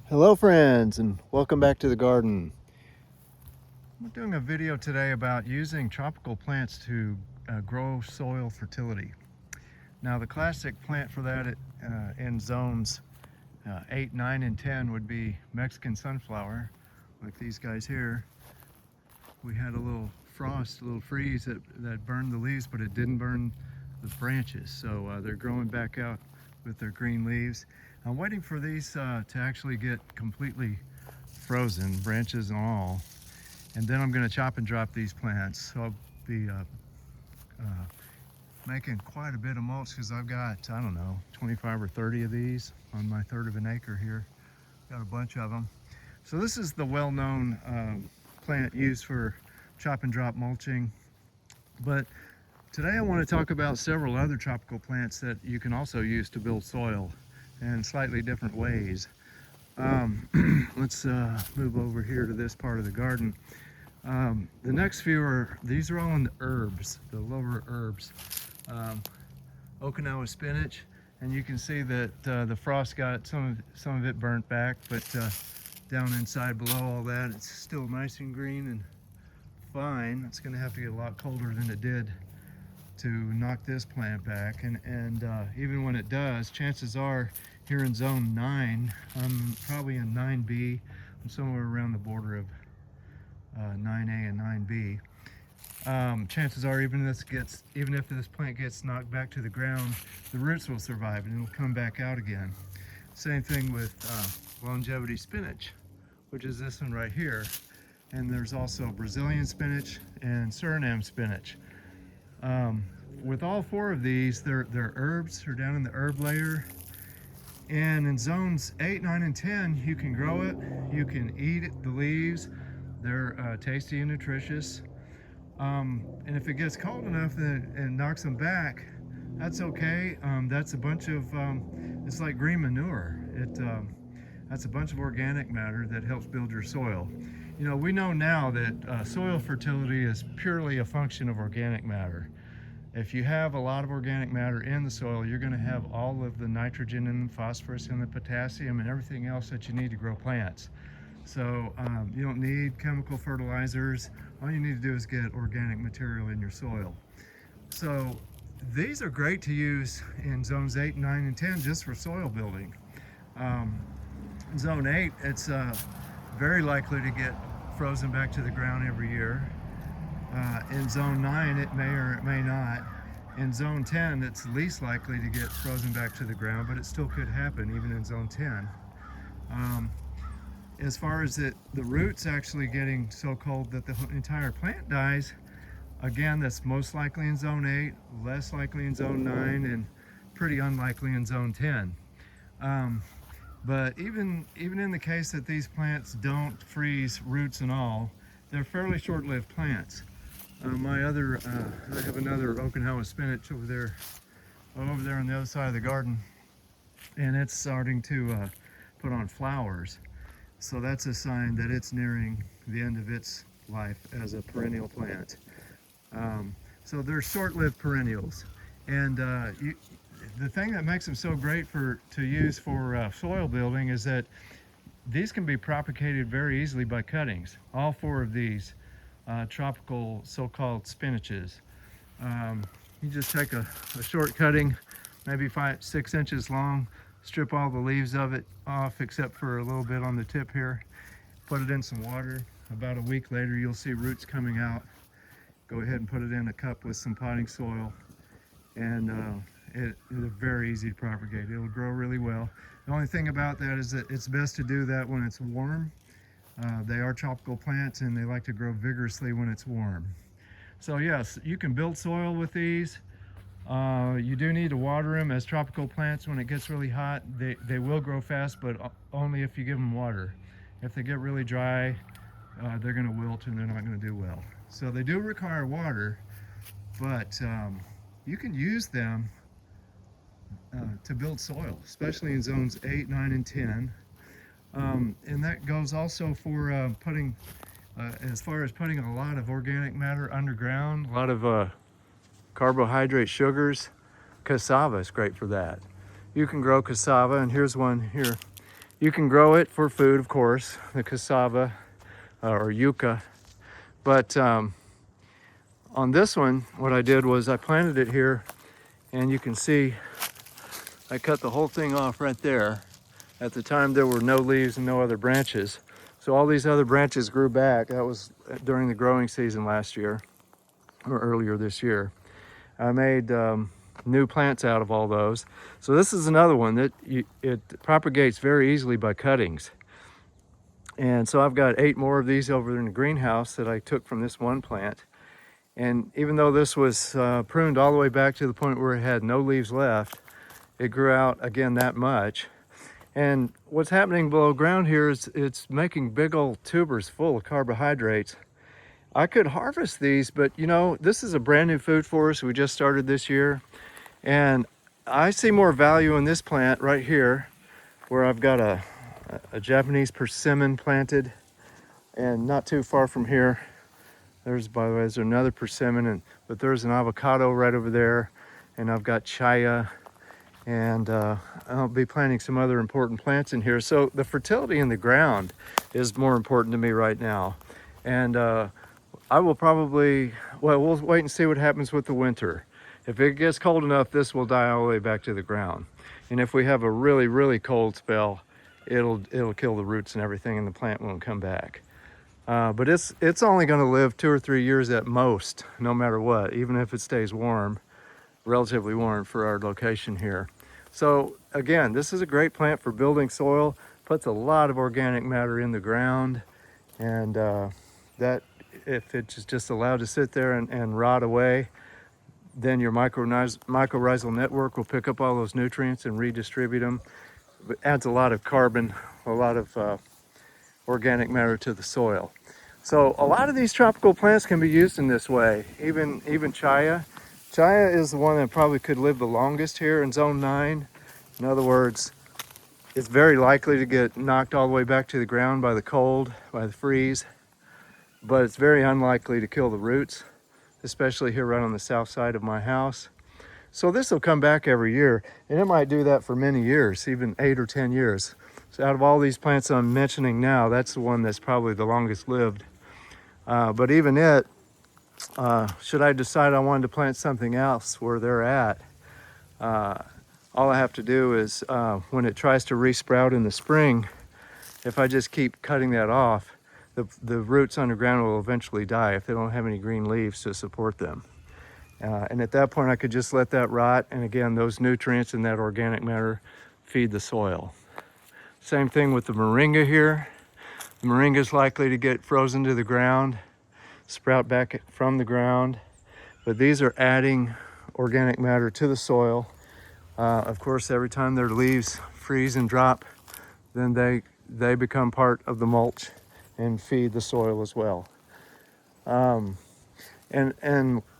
Hello friends, and welcome back to the garden. I'm doing a video today about using tropical plants to grow soil fertility. Now the classic plant for that in zones 8, 9, and 10 would be Mexican sunflower, like these guys here. We had a little frost, a little freeze that burned the leaves, but it didn't burn the branches, so they're growing back out with their green leaves. I'm waiting for these to actually get completely frozen, branches and all, and then I'm going to chop and drop these plants. So I'll be making quite a bit of mulch because I've got, I don't know, 25 or 30 of these on my third of an acre here. Got a bunch of them. So this is the well-known plant used for chop and drop mulching, but today I want to talk about several other tropical plants that you can also use to build soil in slightly different ways. Let's move over here to this part of the garden. The next few these are all in the herbs, the lower herbs. Okinawa spinach, and you can see that the frost got some of it burnt back, but down inside below all that, it's still nice and green and fine. It's going to have to get a lot colder than it did to knock this plant back, and even when it does, chances are here in zone 9, I'm probably in 9B, I'm somewhere around the border of 9A and 9B. Chances are even if this plant gets knocked back to the ground, the roots will survive and it'll come back out again. Same thing with longevity spinach, which is this one right here, and there's also Brazilian spinach and Suriname spinach. With all four of these, they're herbs. They're down in the herb layer, and in zones 8, 9, and 10 you can grow it, you can eat it, the leaves. They're tasty and nutritious, and if it gets cold enough and knocks them back, that's okay. That's a bunch of it's like green manure. That's a bunch of organic matter that helps build your soil. You know, we know now that soil fertility is purely a function of organic matter. If you have a lot of organic matter in the soil, you're going to have all of the nitrogen and the phosphorus and the potassium and everything else that you need to grow plants. So you don't need chemical fertilizers. All you need to do is get organic material in your soil. So these are great to use in zones 8, 9, and 10 just for soil building. Zone 8, it's very likely to get frozen back to the ground every year. In zone 9, it may or it may not. In zone 10, it's least likely to get frozen back to the ground, but it still could happen even in zone 10. As far as the roots actually getting so cold that the entire plant dies, again, that's most likely in zone 8, less likely in zone 9, and pretty unlikely in zone 10. But even in the case that these plants don't freeze roots and all, they're fairly short-lived plants. I have another Okinawa spinach over there on the other side of the garden, and it's starting to put on flowers. So that's a sign that it's nearing the end of its life as a perennial plant. So they're short-lived perennials, and the thing that makes them so great to use for soil building is that these can be propagated very easily by cuttings. All four of these tropical so-called spinaches. You just take a short cutting, maybe 5-6 inches long, strip all the leaves of it off except for a little bit on the tip here, put it in some water. About a week later you'll see roots coming out. Go ahead and put it in a cup with some potting soil, and it's very easy to propagate. It'll grow really well. The only thing about that is that it's best to do that when it's warm. They are tropical plants and they like to grow vigorously when it's warm. So yes, you can build soil with these. You do need to water them. As tropical plants, when it gets really hot, they will grow fast, but only if you give them water. If they get really dry, they're going to wilt and they're not going to do well. So they do require water, but you can use them to build soil, especially in zones 8, 9, and 10. And that goes also for as far as putting a lot of organic matter underground, a lot of carbohydrate sugars. Cassava is great for that. You can grow cassava, and here's one here You can grow it for food, of course, the cassava or yucca. But on this one, what I did was I planted it here, and you can see I cut the whole thing off right there. At the time, there were no leaves and no other branches. So all these other branches grew back. That was during the growing season last year, or earlier this year. I made new plants out of all those. So this is another one that it propagates very easily by cuttings. And so I've got 8 more of these over in the greenhouse that I took from this one plant. And even though this was pruned all the way back to the point where it had no leaves left, it grew out again that much. And what's happening below ground here is it's making big old tubers full of carbohydrates. I could harvest these, but you know, this is a brand new food for us. We just started this year. And I see more value in this plant right here, where I've got a Japanese persimmon planted, and not too far from here, by the way, there's another persimmon, but there's an avocado right over there, and I've got chaya, and I'll be planting some other important plants in here. So the fertility in the ground is more important to me right now. And I will probably, well, we'll wait and see what happens with the winter. If it gets cold enough, this will die all the way back to the ground. And if we have a really, really cold spell, it'll kill the roots and everything, and the plant won't come back. But it's only going to live 2 or 3 years at most, no matter what, even if it stays warm, relatively warm for our location here. So again, this is a great plant for building soil, puts a lot of organic matter in the ground, and that if it's just allowed to sit there and rot away, then your mycorrhizal network will pick up all those nutrients and redistribute them. It adds a lot of carbon, a lot of organic matter to the soil. So a lot of these tropical plants can be used in this way, even chaya. Chaya is the one that probably could live the longest here in zone 9. In other words, it's very likely to get knocked all the way back to the ground by the cold, by the freeze, but it's very unlikely to kill the roots, especially here right on the south side of my house. So this will come back every year, and it might do that for many years, even 8 or 10 years. So out of all these plants I'm mentioning now, that's the one that's probably the longest lived. But even it, should I decide I wanted to plant something else where they're at, all I have to do is, when it tries to resprout in the spring, if I just keep cutting that off, the roots underground will eventually die if they don't have any green leaves to support them. And at that point, I could just let that rot, and again, those nutrients and that organic matter feed the soil. Same thing with the moringa here. The moringa is likely to get frozen to the ground, sprout back from the ground, but these are adding organic matter to the soil. Of course, every time their leaves freeze and drop, then they become part of the mulch and feed the soil as well. And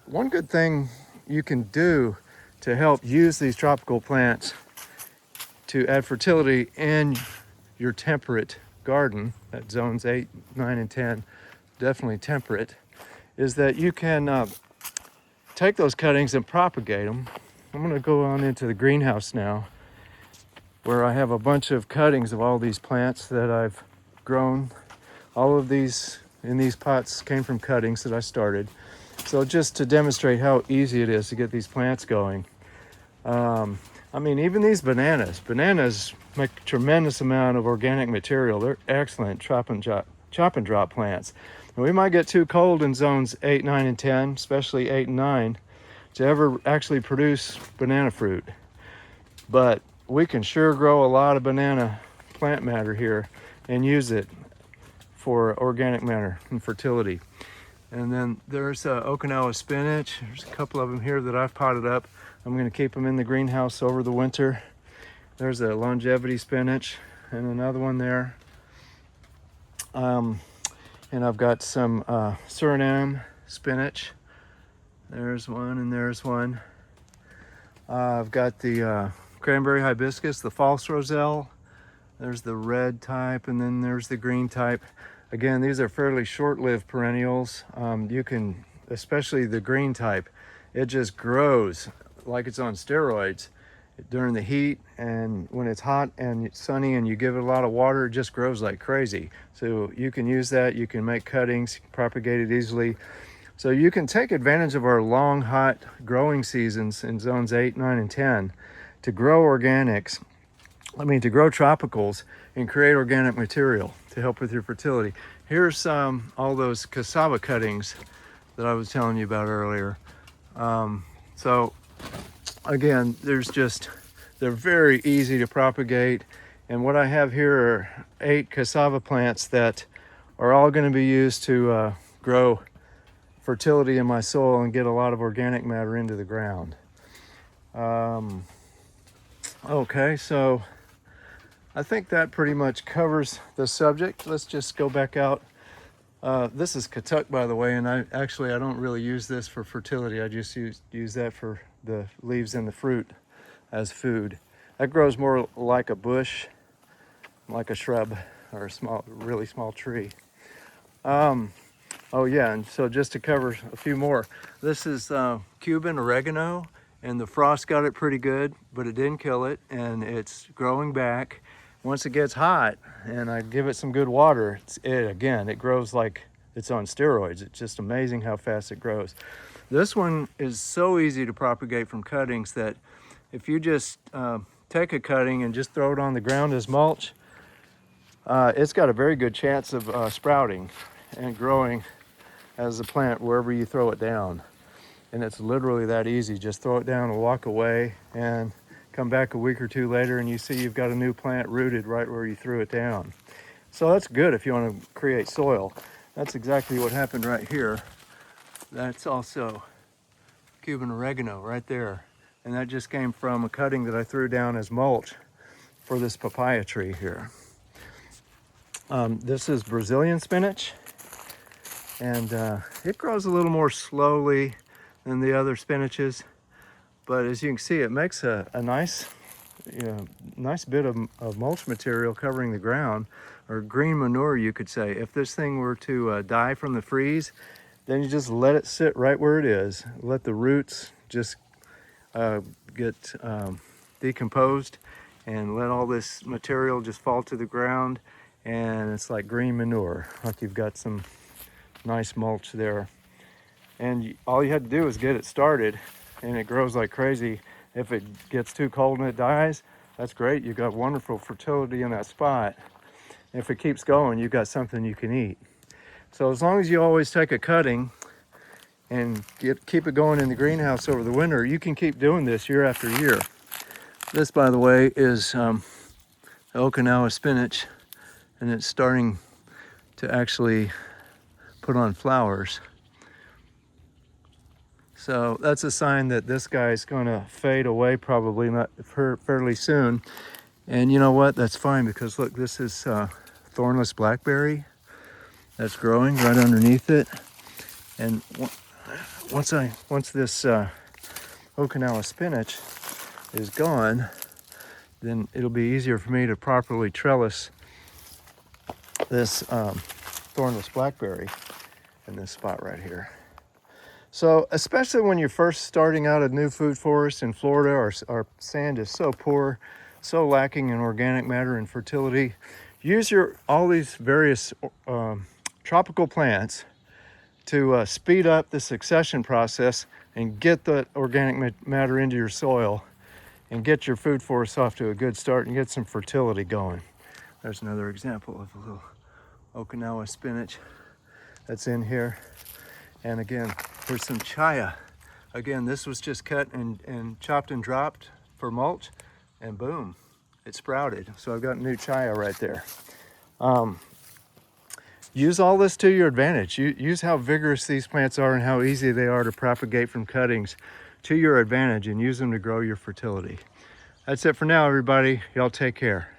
one good thing you can do to help use these tropical plants to add fertility in your temperate garden, at zones 8, 9, and 10, definitely temperate, is that you can take those cuttings and propagate them. I'm going to go on into the greenhouse now, where I have a bunch of cuttings of all these plants that I've grown. All of these in these pots came from cuttings that I started. So just to demonstrate how easy it is to get these plants going. I mean, even these bananas make a tremendous amount of organic material. They're excellent chop and drop plants. And we might get too cold in zones 8, 9, and 10, especially 8 and 9, to ever actually produce banana fruit. But we can sure grow a lot of banana plant matter here and use it for organic matter and fertility. And then there's Okinawa spinach. There's a couple of them here that I've potted up. I'm going to keep them in the greenhouse over the winter. There's a longevity spinach and another one there. And I've got some Suriname spinach. There's one and there's one. I've got the cranberry hibiscus, the false roselle. There's the red type, and then there's the green type. Again, these are fairly short-lived perennials. You can, especially the green type, it just grows like it's on steroids. during the heat, and when it's hot and sunny and you give it a lot of water, it just grows like crazy. So you can use that, you can make cuttings, propagate it easily. So you can take advantage of our long, hot growing seasons in zones 8, 9, and 10 to grow organics, to grow tropicals and create organic material to help with your fertility. Here's all those cassava cuttings that I was telling you about earlier. So again, they're very easy to propagate. And what I have here are 8 cassava plants that are all going to be used to grow fertility in my soil and get a lot of organic matter into the ground. Okay, so I think that pretty much covers the subject. Let's just go back out. This is katuk, by the way, and I don't really use this for fertility. I just use that for the leaves and the fruit as food. That grows more like a bush, like a shrub, or a really small tree. Oh yeah, and so just to cover a few more, this is Cuban oregano, and the frost got it pretty good, but it didn't kill it, and it's growing back. Once it gets hot and I give it some good water, it grows like it's on steroids. It's just amazing how fast it grows. This one is so easy to propagate from cuttings that if you just take a cutting and just throw it on the ground as mulch, it's got a very good chance of sprouting and growing as a plant wherever you throw it down. And it's literally that easy. Just throw it down and walk away, and come back a week or two later and you see you've got a new plant rooted right where you threw it down. So that's good if you want to create soil. That's exactly what happened right here. That's also Cuban oregano right there. And that just came from a cutting that I threw down as mulch for this papaya tree here. This is Brazilian spinach, and it grows a little more slowly than the other spinaches, but as you can see, it makes a nice bit of mulch material covering the ground, or green manure, you could say. If this thing were to die from the freeze, then you just let it sit right where it is. Let the roots just get decomposed, and let all this material just fall to the ground, and it's like green manure, like you've got some nice mulch there. And all you had to do is get it started, and it grows like crazy. If it gets too cold and it dies, that's great. You've got wonderful fertility in that spot. If it keeps going, you've got something you can eat. So as long as you always take a cutting and keep it going in the greenhouse over the winter, you can keep doing this year after year. This, by the way, is Okinawa spinach, and it's starting to actually put on flowers. So that's a sign that this guy's gonna fade away probably not fairly soon. And you know what? That's fine, because look, this is thornless blackberry that's growing right underneath it. And once this Okinawa spinach is gone, then it'll be easier for me to properly trellis this thornless blackberry in this spot right here. So especially when you're first starting out a new food forest in Florida, our sand is so poor, so lacking in organic matter and fertility, use all these various tropical plants to speed up the succession process and get the organic matter into your soil and get your food forest off to a good start and get some fertility going. There's another example of a little Okinawa spinach that's in here. And again, here's some chaya. Again, this was just cut and chopped and dropped for mulch, and boom, it sprouted. So I've got new chaya right there. Use all this to your advantage. Use how vigorous these plants are and how easy they are to propagate from cuttings to your advantage, and use them to grow your fertility. That's it for now, everybody. Y'all take care.